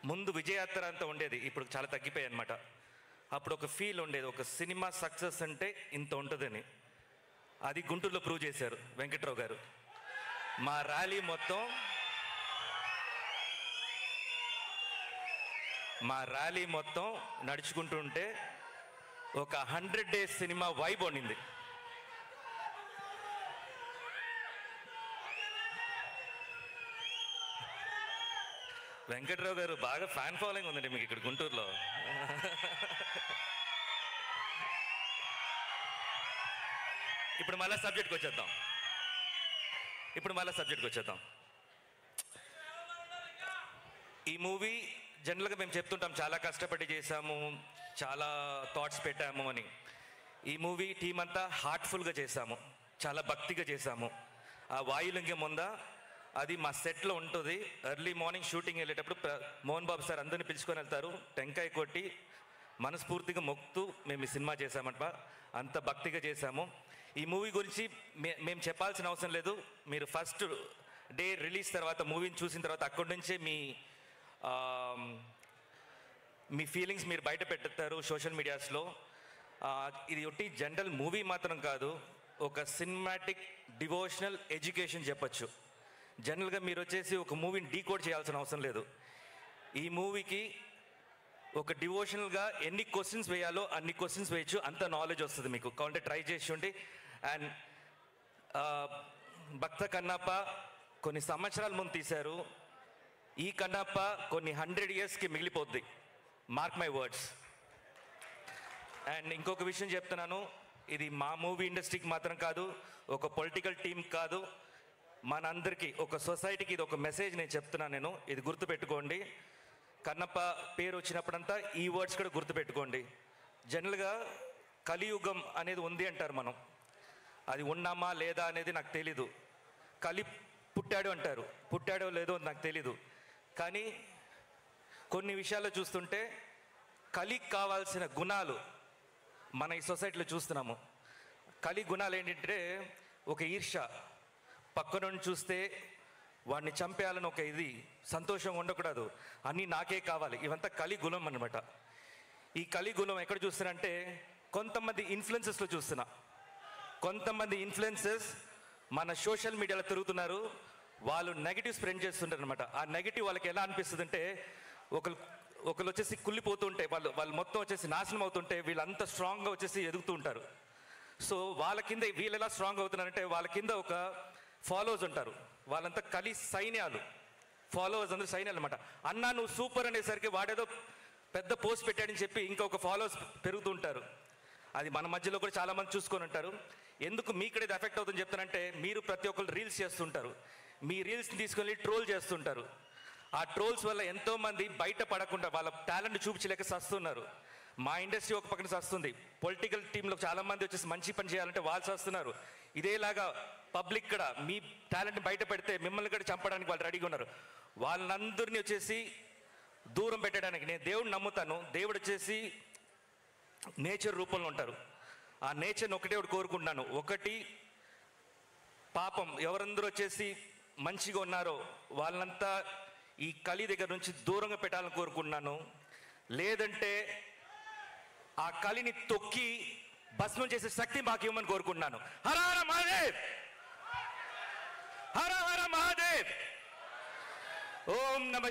ముందు విజయయాత్ర అంతా ఉండేది, ఇప్పుడు చాలా తగ్గిపోయాయి అనమాట. అప్పుడు ఒక ఫీల్ ఉండేది, ఒక సినిమా సక్సెస్ అంటే ఇంత ఉంటుందని. అది గుంటూరులో ప్రూవ్ చేశారు వెంకట్రావు గారు. మా ర్యాలీ మొత్తం నడుచుకుంటుంటే ఒక 100 days సినిమా వైబ్ ఉండింది. వెంకట్రావు గారు బాగా ఫ్యాన్ ఫాలోయింగ్ ఉందండి మీకు ఇక్కడ గుంటూరులో. ఇప్పుడు మళ్ళీ సబ్జెక్ట్కి వచ్చేద్దాం. ఈ మూవీ జనరల్గా మేము చెప్తుంటాం చాలా కష్టపడి చేశాము, చాలా థాట్స్ పెట్టాము అని. ఈ మూవీ టీం అంతా హార్ట్ఫుల్గా చేశాము, చాలా భక్తిగా చేశాము. ఆ వాయులింగం ఉందా, అది మా సెట్లో ఉంటుంది. ఎర్లీ మార్నింగ్ షూటింగ్ వెళ్ళేటప్పుడు మోహన్ బాబు సార్ అందరిని పిలుచుకొని వెళ్తారు, టెంకాయ కొట్టి మనస్ఫూర్తిగా మొక్కుతూ మేము ఈ సినిమా చేశామంట. అంత భక్తిగా చేశాము. ఈ మూవీ గురించి మేము చెప్పాల్సిన అవసరం లేదు. మీరు ఫస్ట్ డే రిలీజ్ తర్వాత మూవీని చూసిన తర్వాత అక్కడి నుంచే మీ ఫీలింగ్స్ మీరు బయట పెడతారు సోషల్ మీడియాస్లో. ఇది ఒకటి జనరల్ మూవీ మాత్రం కాదు, ఒక సినిమాటిక్ డివోషనల్ ఎడ్యుకేషన్ చెప్పచ్చు. జనరల్గా మీరు వచ్చేసి ఒక మూవీని డీకోడ్ చేయాల్సిన అవసరం లేదు. ఈ మూవీకి ఒక డివోషనల్గా ఎన్ని క్వశ్చన్స్ వేయాలో అన్ని క్వశ్చన్స్ వేయచ్చు, అంత నాలెడ్జ్ వస్తుంది మీకు. కావాలంటే ట్రై చేసి ఉండి. అండ్ భక్త కన్నప్ప కొన్ని సంవత్సరాల ముందు తీశారు, ఈ కన్నప్ప కొన్ని 100 yearsకి మిగిలిపోద్ది. Mark my words. అండ్ ఇంకొక విషయం చెప్తున్నాను, ఇది మా మూవీ ఇండస్ట్రీకి మాత్రం కాదు, ఒక పొలిటికల్ టీం కాదు, మనందరికీ, ఒక సొసైటీకి ఇది ఒక మెసేజ్ నేను చెప్తున్నాను. ఇది గుర్తుపెట్టుకోండి. కన్నప్ప పేరు వచ్చినప్పుడంతా ఈ వర్డ్స్ కూడా గుర్తుపెట్టుకోండి. జనరల్గా కలియుగం అనేది ఉంది అంటారు మనం, అది ఉన్నామా లేదా అనేది నాకు తెలీదు. కలి పుట్టాడు అంటారు, పుట్టాడో లేదో నాకు తెలీదు. కానీ కొన్ని విషయాల్లో చూస్తుంటే కలికి కావాల్సిన గుణాలు మన ఈ సొసైటీలో చూస్తున్నాము. కలి గుణాలు ఏంటంటే ఒక ఈర్ష్య, పక్కనుండి చూస్తే వాడిని చంపేయాలని ఒక ఇది, సంతోషంగా ఉండకూడదు, అన్నీ నాకే కావాలి, ఇవంతా కలి గుణం అనమాట. ఈ కలి గుణం ఎక్కడ చూస్తున్నారంటే కొంతమంది ఇన్ఫ్లుయెన్సెస్లో చూస్తున్నా. కొంతమంది ఇన్ఫ్లుయెన్సెస్ మన సోషల్ మీడియాలో తిరుగుతున్నారు, వాళ్ళు నెగిటివ్ స్ప్రెడ్ చేస్తుంటారు అనమాట. ఆ నెగిటివ్ వాళ్ళకి ఎలా అనిపిస్తుంది అంటే, ఒకరు వచ్చేసి కుళ్ళిపోతుంటే, వాళ్ళు మొత్తం వచ్చేసి నాశనం అవుతుంటే వీళ్ళంతా స్ట్రాంగ్గా వచ్చేసి ఎదుగుతూ ఉంటారు. సో వాళ్ళ కింద వీళ్ళు ఎలా స్ట్రాంగ్ అవుతున్నారంటే, వాళ్ళ కింద ఒక ఫాలోవర్స్ ఉంటారు, వాళ్ళంతా కలి సైన్యాలు. ఫాలోవర్స్ అందరూ సైన్యాలు అనమాట. అన్నా నువ్వు సూపర్ అనేసరికి వాడేదో పెద్ద పోస్ట్ పెట్టాడని చెప్పి ఇంకొక ఫాలోవర్స్ పెరుగుతూ ఉంటారు. అది మన మధ్యలో కూడా చాలామంది చూసుకొని ఉంటారు. ఎందుకు మీక్కడ ఇది ఎఫెక్ట్ అవుతుందని చెప్తానంటే, మీరు ప్రతి ఒక్కరు రీల్స్ చేస్తుంటారు, మీ రీల్స్ని తీసుకొని ట్రోల్ చేస్తుంటారు. ఆ ట్రోల్స్ వల్ల ఎంతోమంది బయట పడకుండా వాళ్ళ టాలెంట్ చూపించలేక సస్తున్నారు. మా ఇండస్ట్రీ ఒక పక్కన సస్తుంది, పొలిటికల్ టీంలో చాలామంది వచ్చేసి మంచి పని చేయాలంటే వాళ్ళు సస్తున్నారు. ఇదేలాగా పబ్లిక్ కూడా మీ టాలెంట్ బయట పెడితే మిమ్మల్ని కూడా చంపడానికి వాళ్ళు రెడీగా ఉన్నారు. వాళ్ళందరినీ వచ్చేసి దూరం పెట్టడానికి నేను దేవుడిని నమ్ముతాను. దేవుడు వచ్చేసి నేచర్ రూపంలో ఉంటారు. ఆ నేచర్ని ఒకటే ఒకటి కోరుకుంటున్నాను. ఒకటి, పాపం ఎవరందరూ వచ్చేసి మంచిగా ఉన్నారో వాళ్ళంతా ఈ కలి దగ్గర నుంచి దూరంగా పెట్టాలని కోరుకుంటున్నాను. లేదంటే ఆ కలిని తొక్కి భస్మం చేసే శక్తి మాకు ఇవ్వమని కోరుకుంటున్నాను. హర హర మహాదేవ్, హర హర మహాదేవ్, ఓం నమ